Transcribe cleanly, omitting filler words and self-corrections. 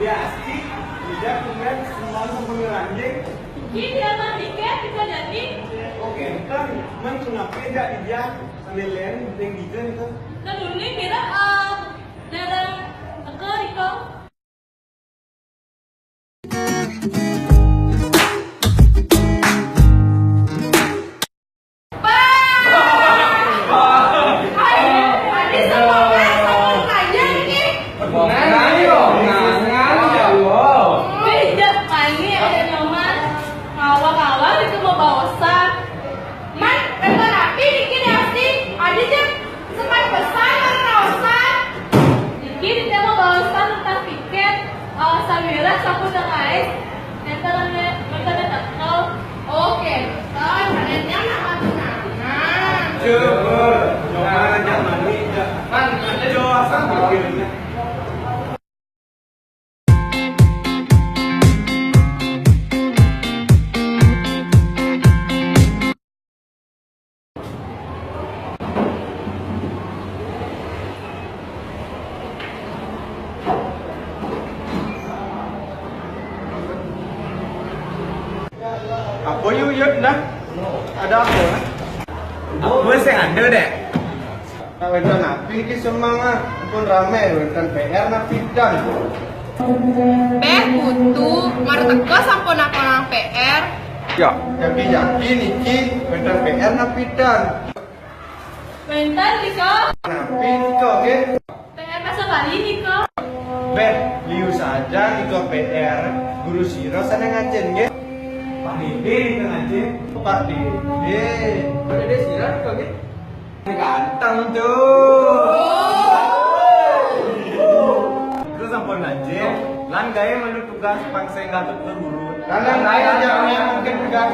Ya asik, tidak kemudian sembang sambil anjing. Ini dia mah tiket bisa jadi. Oke, kan man kenapa tidak dia sambil lain yang gitu itu? Nah dulu nih kira daerah ke Riko. Samira sapu guys, oke, kalian nama Coba, jangan mandi, man, coba sambil apa yuk dah? Ada apa? Apa sih ada deh? Wentan api ki semangat, pun rame wentan PR napidan. Kutu, mari teko sampun aku PR. Ya, yakin niki wentan PR napidan. bentar Riko, Napi niko ke? PR masa kali Riko. Liu saja niko PR guru siro sana ngajen ge. Pak Dede itu ngajen. Pak Dede siro niko ge. Ganteng tuh. Terus sampun ngajen, lan gaya melu tugas paksa gatot ke guru. Lan gaya aja mungkin tugas.